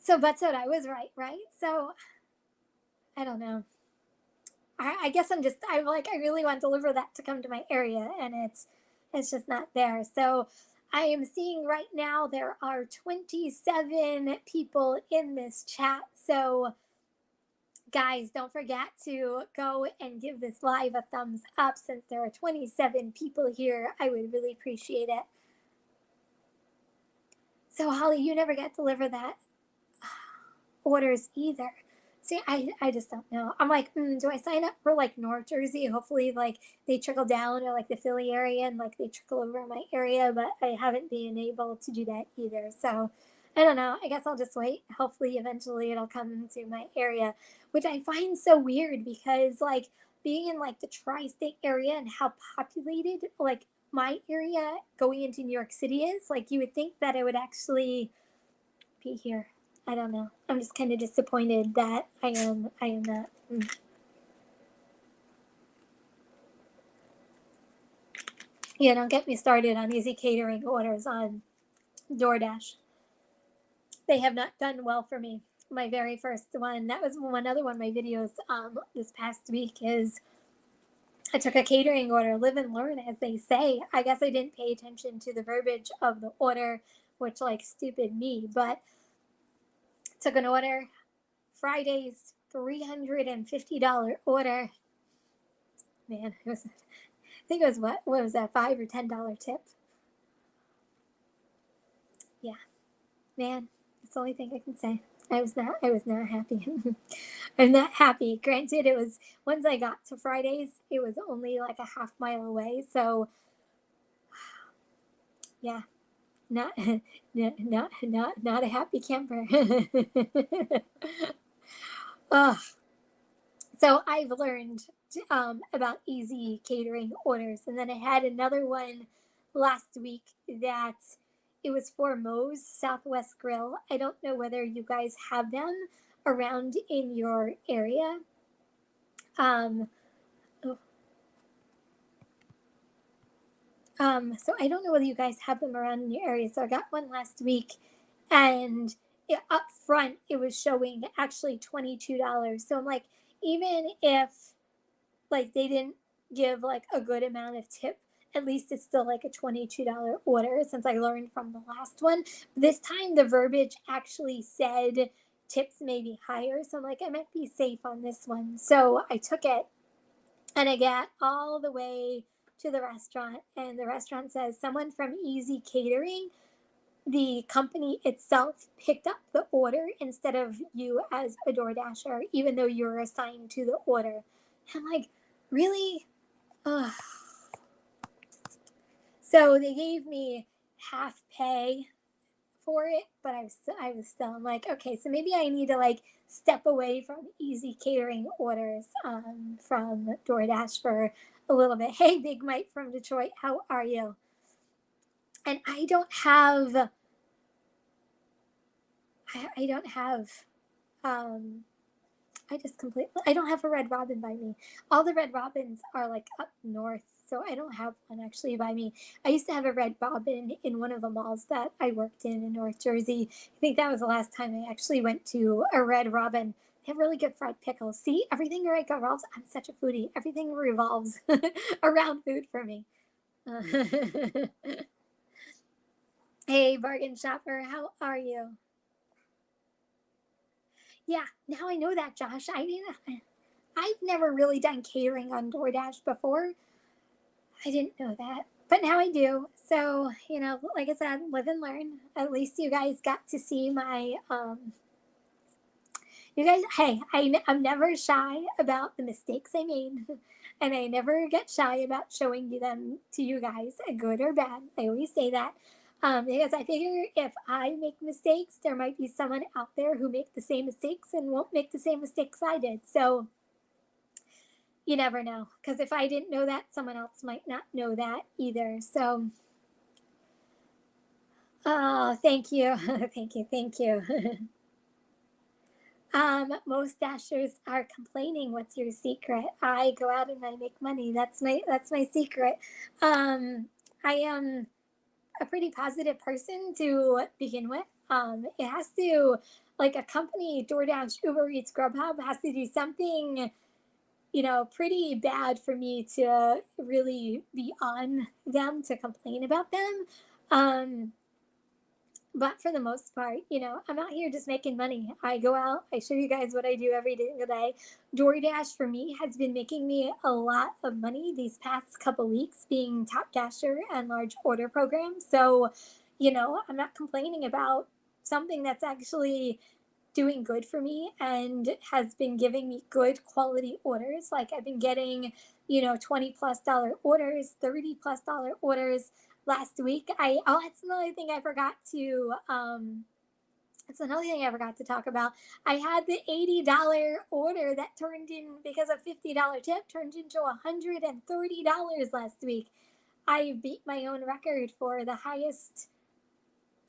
[SPEAKER 1] so but so I was right? So I don't know. I guess I really want Deliver That to come to my area, and it's just not there. So I am seeing right now there are 27 people in this chat. So guys, don't forget to go and give this live a thumbs up. Since there are 27 people here, I would really appreciate it. So Holly, you never get Deliver That orders either. See, I just don't know. I'm like, do I sign up for like North Jersey? Hopefully, like they trickle down, or like the Philly area, and like they trickle over my area. But I haven't been able to do that either. So I don't know. I guess I'll just wait. Hopefully, eventually it'll come to my area, which I find so weird, because like being in like the tri-state area and how populated like my area going into New York City is, like you would think that it would actually be here. I don't know. I'm just kind of disappointed that I am not. Yeah, don't get me started on Easy Catering orders on DoorDash. they have not done well for me. My very first one, that was one other one of my videos this past week, is I took a catering order, live and learn, as they say. I guess I didn't pay attention to the verbiage of the order, which, like, stupid me, but took an order, Friday's $350 order. Man, it was, I think it was, what was that, $5 or $10 tip? Yeah, man, that's the only thing I can say. I was not happy. I'm not happy. Granted, it was, once I got to Fridays, it was only like a half mile away. So yeah, not not a happy camper. Ugh. So I've learned about easy catering orders, and then I had another one last week that it was for Moe's Southwest Grill. I don't know whether you guys have them around in your area. Um, so I don't know whether you guys have them around in your area. So I got one last week, and up front it was showing actually $22. So I'm like, even if like they didn't give like a good amount of tip, at least it's still like a $22 order, since I learned from the last one. This time the verbiage actually said tips may be higher, so I'm like, I might be safe on this one. So I took it, and I got all the way to the restaurant, and the restaurant says someone from Easy Catering, the company itself, picked up the order instead of you as a DoorDasher, even though you're assigned to the order. I'm like, really? Ugh. So they gave me half pay for it, but I was still, I'm like, okay, so maybe I need to like step away from Easy Catering orders from DoorDash for a little bit. Hey, Big Mike from Detroit, how are you? And I don't have I just completely, I don't have a Red Robin by me. All the Red Robins are like up north, so I don't have one actually by me. I used to have a Red Robin in one of the malls that I worked in North Jersey. I think that was the last time I actually went to a Red Robin. They have really good fried pickles. See, everything right revolves. I'm such a foodie. Everything revolves around food for me. Hey, bargain shopper, how are you? Yeah, now I know that, Josh. I've never really done catering on DoorDash before. I didn't know that, but now I do. So, like I said, live and learn. At least you guys got to see my, you guys, hey, I'm never shy about the mistakes I made. And I never get shy about showing them to you guys, good or bad. I always say that. Because I figure if I make mistakes, there might be someone out there who make the same mistakes and won't make the same mistakes I did. So you never know. Because if I didn't know that, someone else might not know that either. So, oh, thank you. Thank you. Most dashers are complaining. What's your secret? I go out and I make money. That's my secret. I am a pretty positive person to begin with. It has to, like, a company, DoorDash, Uber Eats, Grubhub, has to do something, pretty bad for me to really be on them, to complain about them. But for the most part, I'm out here just making money. I go out, I show you guys what I do every single day. DoorDash for me has been making me a lot of money these past couple weeks, being top dasher and large order program. So, I'm not complaining about something that's actually doing good for me and has been giving me good quality orders. Like, I've been getting, $20+ orders, $30+ orders. Last week, that's another thing I forgot to talk about. I had the $80 order that turned in, because of $50 tip, turned into $130 last week. I beat my own record for the highest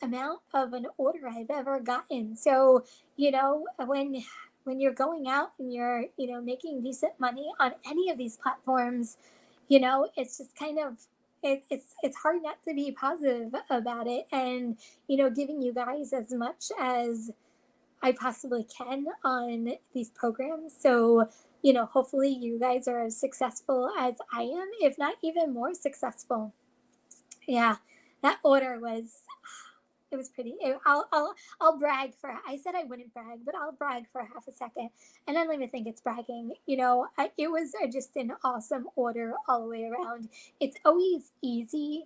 [SPEAKER 1] amount of an order I've ever gotten. So, when you're going out and you're, making decent money on any of these platforms, it's just kind of, it's hard not to be positive about it, and giving you guys as much as I possibly can on these programs. So, hopefully you guys are as successful as I am, if not even more successful. Yeah, that order was it was pretty. I'll brag for. I said I wouldn't brag, but I'll brag for half a second, and I don't even think it's bragging. It was just an awesome order all the way around. It's always easy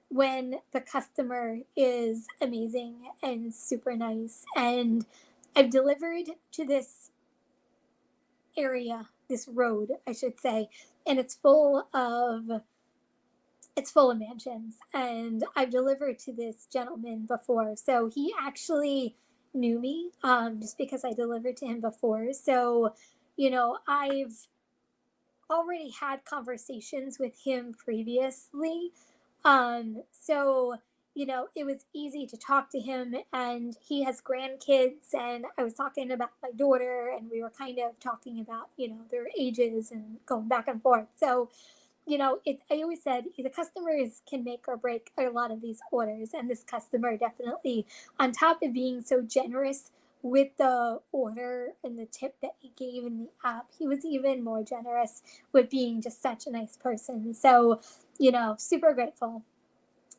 [SPEAKER 1] when the customer is amazing and super nice. And I've delivered to this area, this road, I should say, and it's full of mansions. And I've delivered to this gentleman before, so he actually knew me, just because I delivered to him before. So, I've already had conversations with him previously. So, it was easy to talk to him, and he has grandkids, and I was talking about my daughter, and we were kind of talking about, their ages and going back and forth. So, I always said the customers can make or break a lot of these orders, and this customer definitely, on top of being so generous with the order and the tip that he gave in the app, he was even more generous with being just such a nice person. So, super grateful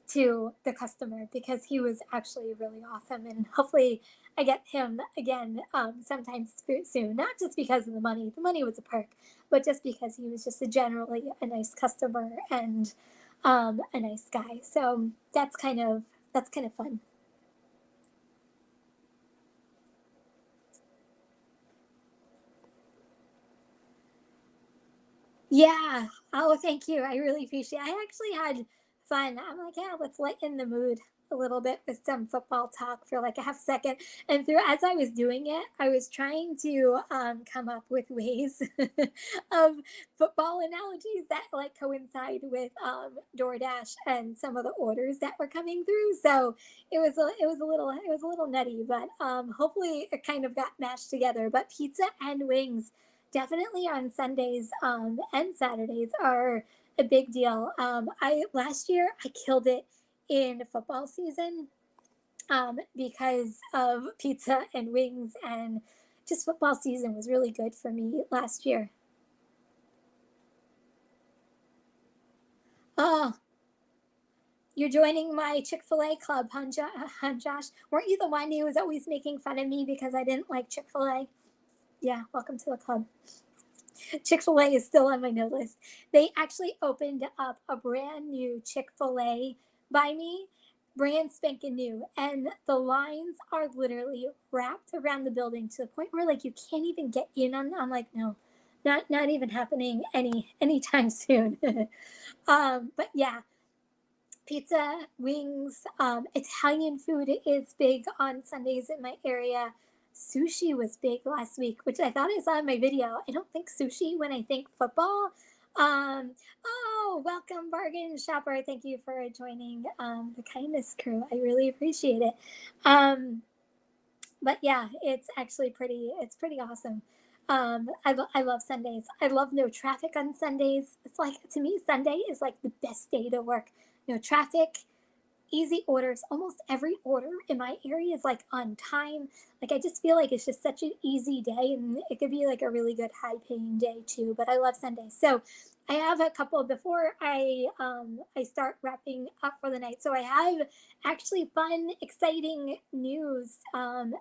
[SPEAKER 1] to the customer because he was actually really awesome, and hopefully I get him again, sometime soon, not just because of the money was a perk, but just because he was just generally a nice customer, and a nice guy. So that's kind of fun. Yeah. Oh, thank you. I really appreciate it. I actually had fun. I'm like, yeah, let's lighten the mood a little bit with some football talk for like a half second. And as I was doing it, I was trying to come up with ways of football analogies that like coincide with Doordash and some of the orders that were coming through. So it was a little nutty, but hopefully it kind of got mashed together. But pizza and wings definitely on Sundays, and Saturdays are a big deal. I last year I killed it in football season, because of pizza and wings, and just football season was really good for me last year. Oh, you're joining my Chick-fil-A club, huh, Josh? Weren't you the one who was always making fun of me because I didn't like Chick-fil-A? Yeah, welcome to the club. Chick-fil-A is still on my no list. They actually opened up a brand new Chick-fil-A by me, brand spanking new, and the lines are literally wrapped around the building to the point where like you can't even get in on them. I'm like, no, not even happening anytime soon. But yeah, pizza, wings, Italian food is big on Sundays in my area. Sushi was big last week, which I thought I saw in my video. I don't think sushi when I think football. Um, oh, welcome, bargain shopper. Thank you for joining the kindness crew. I really appreciate it. Um, but yeah, it's pretty awesome. I love Sundays. I love no traffic on Sundays. It's like, to me, Sunday is like the best day to work. No traffic, easy orders. Almost every order in my area is like on time. Like I just feel like it's just such an easy day, and it could be like a really good high paying day too. But I love Sundays. So I have a couple before I start wrapping up for the night. So I have actually fun, exciting news,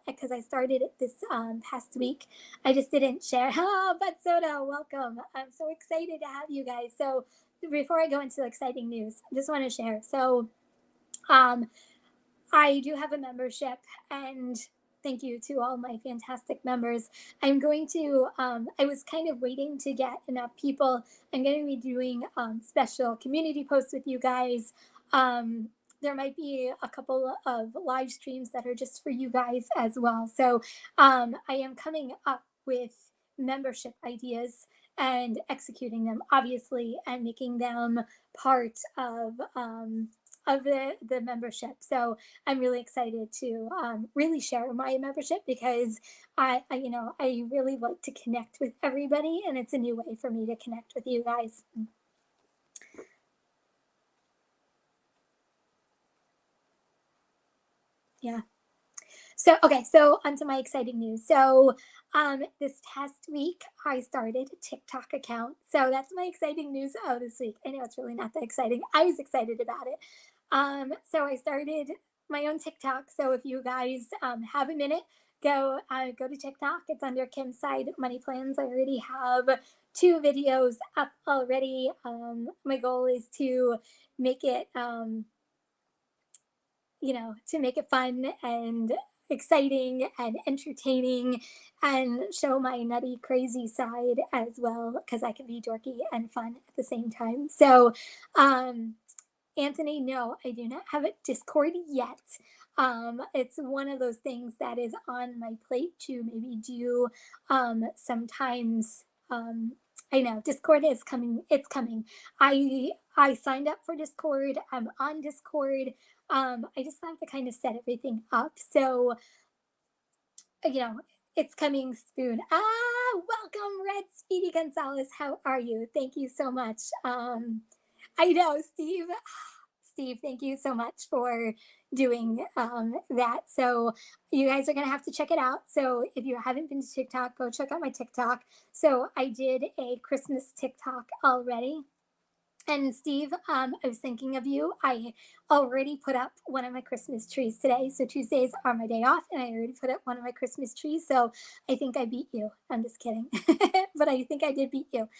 [SPEAKER 1] because I started it this past week. I just didn't share. Oh, but Soda, welcome. I'm so excited to have you guys. So before I go into exciting news, I just want to share. So um, I do have a membership, and thank you to all my fantastic members. I was kind of waiting to get enough people. I'm going to be doing special community posts with you guys. There might be a couple of live streams that are just for you guys as well. So I am coming up with membership ideas and executing them, obviously, and making them part of the membership. So I'm really excited to really share my membership because I really like to connect with everybody, and it's a new way for me to connect with you guys. Yeah. So, okay, so onto my exciting news. So, this past week I started a TikTok account. So that's my exciting news of this week. I know it's really not that exciting. I was excited about it. So I started my own TikTok. So if you guys have a minute, go to TikTok. It's under Kim's Side Money Plans. I already have 2 videos up already. My goal is to make it to make it fun and exciting and entertaining and show my nutty, crazy side as well, because I can be dorky and fun at the same time. So, Anthony, no, I do not have a Discord yet. It's one of those things that is on my plate to maybe do sometimes. I know Discord is coming. It's coming. I signed up for Discord. I'm on Discord. I just have to kind of set everything up. So, you know, it's coming soon. Welcome, Red Speedy Gonzalez. How are you? Thank you so much. I know, Steve. Steve, thank you so much for doing that. So, you guys are going to have to check it out. So, if you haven't been to TikTok, go check out my TikTok. So, I did a Christmas TikTok already. And Steve, I was thinking of you. I already put up one of my Christmas trees today. So Tuesdays are my day off, and I already put up one of my Christmas trees. So I think I beat you. I'm just kidding. But I think I did beat you.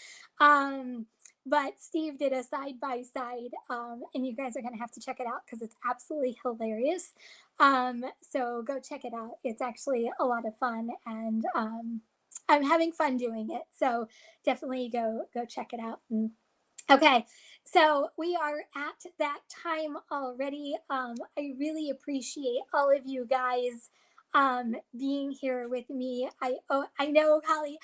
[SPEAKER 1] But Steve did a side by side, and you guys are going to have to check it out because it's absolutely hilarious. So go check it out. It's actually a lot of fun, and I'm having fun doing it. So definitely go check it out. Okay, so we are at that time already. I really appreciate all of you guys being here with me. I know, Holly,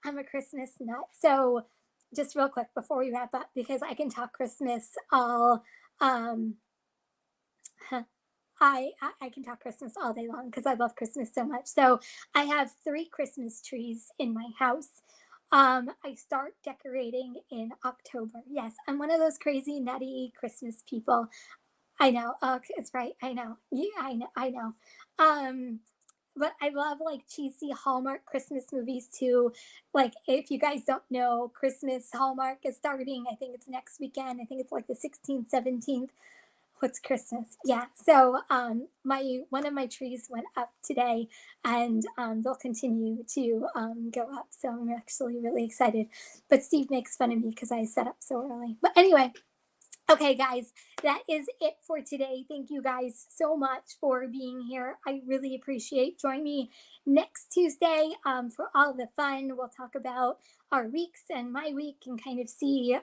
[SPEAKER 1] I'm a Christmas nut. So just real quick before we wrap up, because I can talk Christmas all um, I can talk Christmas all day long because I love Christmas so much. So I have 3 Christmas trees in my house. I start decorating in October. Yes, I'm one of those crazy nutty Christmas people. I know. It's right. I know. Yeah, I know. I know. Um, but I love like cheesy Hallmark Christmas movies too. Like if you guys don't know, Christmas Hallmark is starting. I think it's next weekend. I think it's like the 16th, 17th. What's Christmas? Yeah. So my one of my trees went up today, and they'll continue to go up. So I'm actually really excited. But Steve makes fun of me because I set up so early. But anyway, okay, guys, that is it for today. Thank you guys so much for being here. I really appreciate. Join me next Tuesday for all the fun. We'll talk about our weeks and my week and kind of see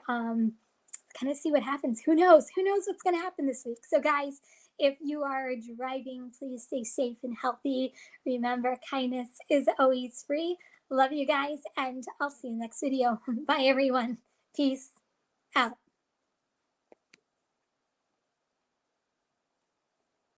[SPEAKER 1] what happens. Who knows? Who knows what's going to happen this week? So, guys, if you are driving, please stay safe and healthy. Remember, kindness is always free. Love you guys, and I'll see you next video. Bye, everyone. Peace out.